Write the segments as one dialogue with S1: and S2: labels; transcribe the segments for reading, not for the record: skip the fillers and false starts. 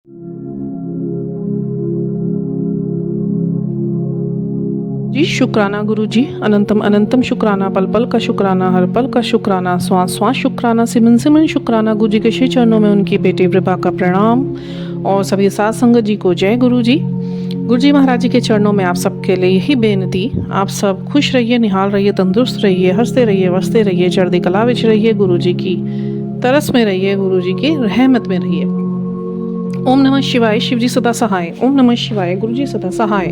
S1: जी शुक्राना गुरु जी, अनंतम अनंतम शुक्राना, पल पल का शुक्राना, हर पल का शुक्राना, श्वास श्वास शुक्राना, सिमन सिमन शुक्राना। गुरु जी के श्री चरणों में उनकी बेटी विभा का प्रणाम और सभी साथ संगत जी को जय गुरु जी। गुरु जी महाराज जी के चरणों में आप सबके लिए यही बेनती, आप सब खुश रहिए, निहाल रहिए, तंदुरुस्त रहिए, हंसते रहिए, वसते रहिए, चढ़ती कला विच रहिए, गुरु जी की तरस में रहिए, गुरु जी की रहमत में रहिए। ओम नमः शिवाय, शिव जी सदा सहाय। ओम नमः शिवाय, गुरु जी सदा सहाय।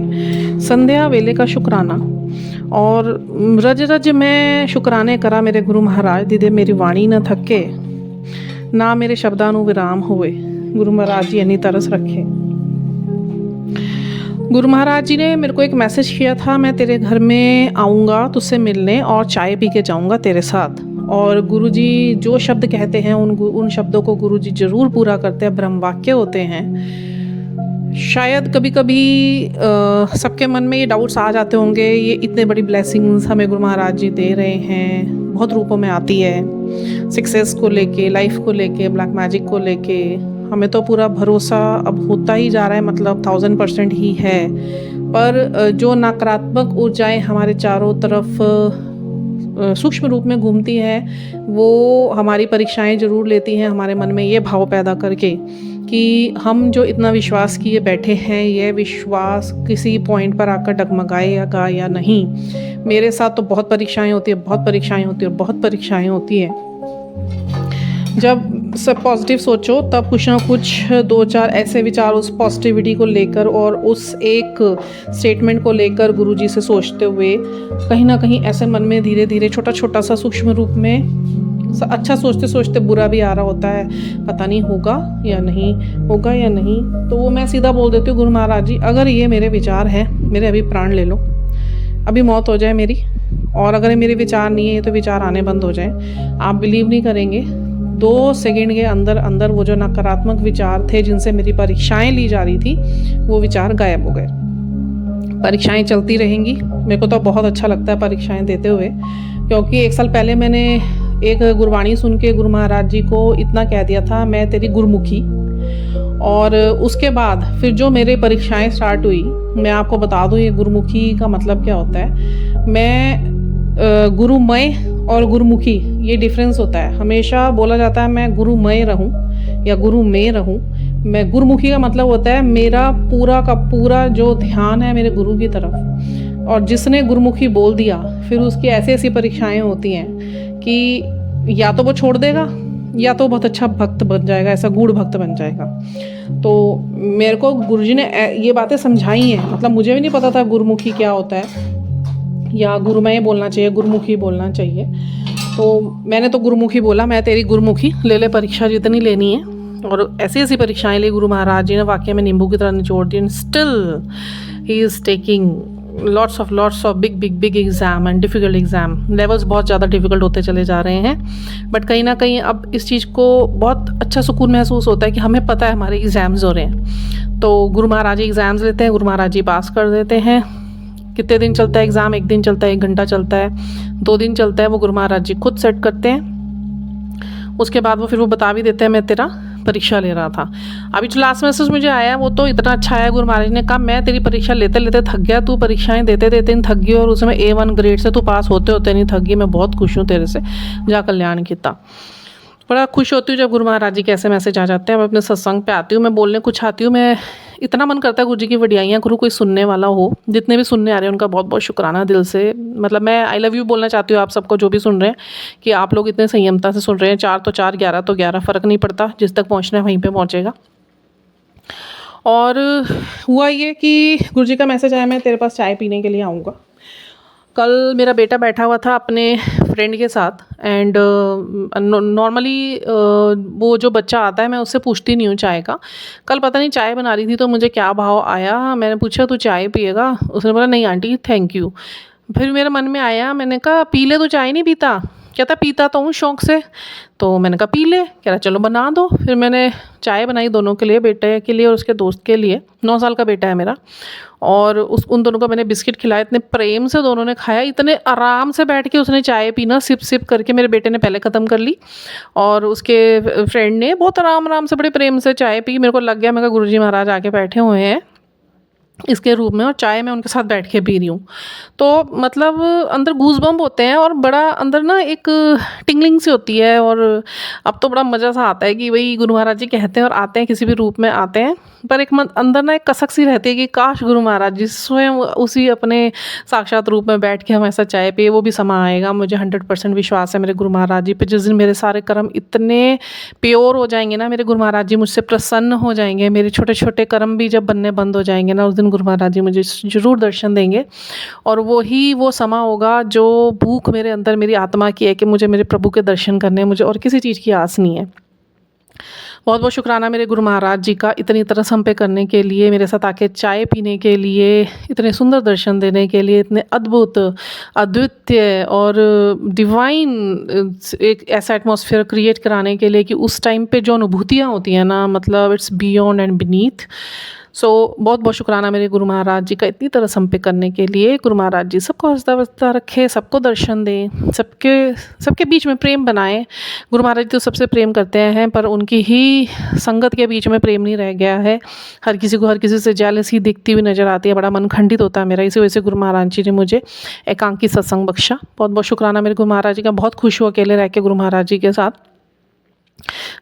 S1: संध्या वेले का शुक्राना और रज रज में शुक्राने करा मेरे गुरु महाराज दीदे मेरी वाणी न थके, ना मेरे शब्दानु विराम हुए। गुरु महाराज जी यानी तरस रखे। गुरु महाराज जी ने मेरे को एक मैसेज किया था, मैं तेरे घर में आऊँगा तुझसे मिलने और चाय पी के जाऊँगा तेरे साथ। और गुरु जी जो शब्द कहते हैं उन शब्दों को गुरु जी जरूर पूरा करते हैं, ब्रह्म वाक्य होते हैं। शायद कभी कभी सबके मन में ये डाउट्स आ जाते होंगे, ये इतने बड़ी ब्लेसिंग्स हमें गुरु महाराज जी दे रहे हैं, बहुत रूपों में आती है, सक्सेस को लेके, लाइफ को लेके, ब्लैक मैजिक को लेके। हमें तो पूरा भरोसा अब होता ही जा रहा है, मतलब 1000% ही है। पर जो नकारात्मक ऊर्जाएं हमारे चारों तरफ सूक्ष्म रूप में घूमती है, वो हमारी परीक्षाएं जरूर लेती हैं, हमारे मन में ये भाव पैदा करके कि हम जो इतना विश्वास किए बैठे हैं, ये विश्वास किसी पॉइंट पर आकर डगमगाएगा या नहीं। मेरे साथ तो बहुत परीक्षाएं होती है, बहुत परीक्षाएं होती है, बहुत परीक्षाएं होती हैं। जब सब पॉजिटिव सोचो तब कुछ ना कुछ 2-4 ऐसे विचार उस पॉजिटिविटी को लेकर और उस एक स्टेटमेंट को लेकर गुरुजी से सोचते हुए कहीं ना कहीं ऐसे मन में धीरे धीरे छोटा छोटा सा सूक्ष्म रूप में अच्छा सोचते सोचते बुरा भी आ रहा होता है, पता नहीं होगा या नहीं होगा या नहीं। तो वो मैं सीधा बोल देती हूँ, गुरु महाराज जी अगर ये मेरे विचार हैं, मेरे अभी प्राण ले लो, अभी मौत हो जाए मेरी, और अगर ये मेरे विचार नहीं है तो विचार आने बंद हो जाए। आप बिलीव नहीं करेंगे, 2 सेकंड के अंदर अंदर वो जो नकारात्मक विचार थे जिनसे मेरी परीक्षाएं ली जा रही थी, वो विचार गायब हो गए। परीक्षाएं चलती रहेंगी। मेरे को तो बहुत अच्छा लगता है परीक्षाएं देते हुए, क्योंकि 1 साल पहले मैंने एक गुरबाणी सुन के गुरु महाराज जी को इतना कह दिया था, मैं तेरी गुरमुखी। और उसके बाद फिर जो मेरे परीक्षाएं स्टार्ट हुई, मैं आपको बता दूं ये गुरमुखी का मतलब क्या होता है। मैं गुरुमय और गुरुमुखी ये डिफरेंस होता है। हमेशा बोला जाता है मैं गुरुमय रहूं या गुरु में रहूं। मैं गुरुमुखी का मतलब होता है मेरा पूरा का पूरा जो ध्यान है मेरे गुरु की तरफ, और जिसने गुरुमुखी बोल दिया फिर उसकी ऐसी ऐसी परीक्षाएं होती हैं कि या तो वो छोड़ देगा या तो बहुत अच्छा भक्त बन जाएगा, ऐसा गूढ़ भक्त बन जाएगा। तो मेरे को गुरुजी ने ये बातें समझाई हैं, मतलब मुझे भी नहीं पता था गुरुमुखी क्या होता है या गुरुमय बोलना चाहिए, गुरुमुखी बोलना चाहिए। तो मैंने तो गुरुमुखी बोला, मैं तेरी गुरुमुखी, ले ले परीक्षा जितनी लेनी है। और ऐसी ऐसी परीक्षाएं ली गुरु महाराज जी ने, वाकई में नींबू की तरह निचोड़ दी। Still he is taking lots of big exam and difficult exam. Levels बहुत ज़्यादा डिफ़िकल्ट होते चले जा रहे हैं, बट कहीं ना कहीं अब इस चीज़ को बहुत अच्छा सुकून महसूस होता है कि हमें पता है हमारे एग्ज़ाम्स हो रहे हैं। तो गुरु महाराज जी एग्ज़ाम्स लेते हैं, गुरु महाराज जी पास कर देते हैं। कितने दिन चलता है एग्ज़ाम? 1 दिन चलता है, 1 घंटा चलता है, 2 दिन चलता है, वो गुरु महाराज जी खुद सेट करते हैं। उसके बाद वो फिर वो बता भी देते हैं मैं तेरा परीक्षा ले रहा था। अभी जो लास्ट मैसेज मुझे आया वो तो इतना अच्छा आया, गुरु महाराज ने कहा मैं तेरी परीक्षा लेते लेते थक गया, तू परीक्षाएं देते देते थक गई और उसमें A1 ग्रेड से तू पास होते होते नहीं थक गई। मैं बहुत खुश हूँ तेरे से, जा कल्याण किया। बड़ा खुश होती हूँ जब गुरु महाराज जी के ऐसे मैसेज आ जाते हैं। मैं अपने सत्संग पे आती हूँ, मैं बोलने कुछ आती हूँ, मैं इतना मन करता है गुरु जी की वडियाइयाँ करूँ, कोई सुनने वाला हो। जितने भी सुनने आ रहे हैं उनका बहुत बहुत शुक्राना दिल से। मतलब मैं आई लव यू बोलना चाहती हूँ आप सबको जो भी सुन रहे हैं, कि आप लोग इतने संयमता से सुन रहे हैं। 4 तो 4, 11 तो 11, फ़र्क नहीं पड़ता, जिस तक पहुँचना है वहीं पर पहुँचेगा। और हुआ ये कि गुरु जी का मैसेज आया, मैं तेरे पास चाय पीने के लिए आऊँगा। कल मेरा बेटा बैठा हुआ था अपने फ्रेंड के साथ, एंड नॉर्मली वो जो बच्चा आता है मैं उससे पूछती नहीं हूँ चाय का। कल पता नहीं चाय बना रही थी तो मुझे क्या भाव आया, मैंने पूछा तू चाय पिएगा? उसने बोला नहीं आंटी थैंक यू। फिर मेरे मन में आया, मैंने कहा पी ले, तो चाय नहीं पीता? कहता पीता तो हूँ शौक़ से। तो मैंने कहा पी ले, कह रहा चलो बना दो। फिर मैंने चाय बनाई दोनों के लिए, बेटे के लिए और उसके दोस्त के लिए। 9 साल का बेटा है मेरा। और उन दोनों को मैंने बिस्किट खिलाए, इतने प्रेम से दोनों ने खाया, इतने आराम से बैठ के उसने चाय पीना सिप सिप करके। मेरे बेटे ने पहले ख़त्म कर ली और उसके फ्रेंड ने बहुत आराम आराम से बड़े प्रेम से चाय पी। मेरे को लग गया, मैं कहा गुरुजी महाराज आके बैठे हुए हैं इसके रूप में और चाय मैं उनके साथ बैठ के पी रही हूँ। तो मतलब अंदर गूज़बम्प होते हैं और बड़ा अंदर ना एक टिंगलिंग सी होती है। और अब तो बड़ा मज़ा सा आता है कि भाई गुरु महाराज जी कहते हैं और आते हैं, किसी भी रूप में आते हैं, पर एक अंदर ना एक कसक सी रहती है कि काश गुरु महाराज जी स्वयं उसी अपने साक्षात रूप में बैठ के हम ऐसा चाय पिए। वो भी समा आएगा, मुझे 100% विश्वास है मेरे गुरु महाराज जी पे। जिस दिन मेरे सारे कर्म इतने प्योर हो जाएंगे ना, मेरे गुरु महाराज जी मुझसे प्रसन्न हो जाएंगे, मेरे छोटे छोटे कर्म भी जब बनने बंद हो जाएंगे ना, उस दिन गुरु महाराज जी मुझे ज़रूर दर्शन देंगे। और वो समा होगा जो भूख मेरे अंदर मेरी आत्मा की है कि मुझे मेरे प्रभु के दर्शन करने हैं, मुझे और किसी चीज़ की आस नहीं है। बहुत बहुत शुक्राना मेरे गुरु महाराज जी का इतनी तरह हम पे करने के लिए, मेरे साथ आके चाय पीने के लिए, इतने सुंदर दर्शन देने के लिए, इतने अद्भुत अद्वितीय और डिवाइन एक ऐसा एटमॉस्फेयर क्रिएट कराने के लिए कि उस टाइम पे जो अनुभूतियाँ होती हैं ना, मतलब इट्स बियॉन्ड एंड बीनीथ। सो बहुत बहुत शुक्राना मेरे गुरु महाराज जी का इतनी तरह हम पे करने के लिए। गुरु महाराज जी सबको हंसता वसता रखे, सबको दर्शन दें, सबके बीच में प्रेम बनाएं। गुरु महाराज जी तो सबसे प्रेम करते हैं, पर उनकी ही संगत के बीच में प्रेम नहीं रह गया है। हर किसी को हर किसी से जेलसी दिखती हुई नज़र आती है, बड़ा मन खंडित होता है मेरा। इसी वजह से गुरु महाराज जी ने मुझे एकांकी सत्संग बख्शा। बहुत बहुत शुक्राना मेरे गुरु महाराज जी का। बहुत खुश हुआ अकेले रह के गुरु महाराज जी के साथ।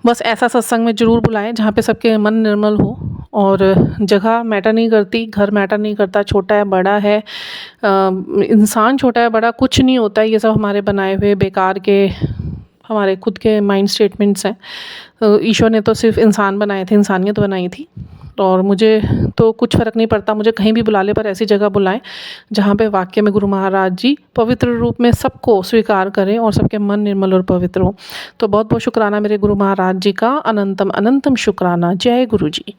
S1: बस ऐसा सत्संग में ज़रूर बुलाएं जहाँ पे सबके मन निर्मल हो। और जगह मैटर नहीं करती, घर मैटर नहीं करता, छोटा है बड़ा है, इंसान छोटा है बड़ा कुछ नहीं होता है। ये सब हमारे बनाए हुए बेकार के हमारे खुद के माइंड स्टेटमेंट्स हैं। ईश्वर ने तो सिर्फ इंसान बनाए थे, इंसानियत बनाई थी। और मुझे तो कुछ फ़र्क नहीं पड़ता, मुझे कहीं भी बुला ले, पर ऐसी जगह बुलाएं जहाँ पे वाकई में गुरु महाराज जी पवित्र रूप में सबको स्वीकार करें और सबके मन निर्मल और पवित्र हो। तो बहुत बहुत शुक्राना मेरे गुरु महाराज जी का, अनंतम अनंतम शुक्राना। जय गुरु जी।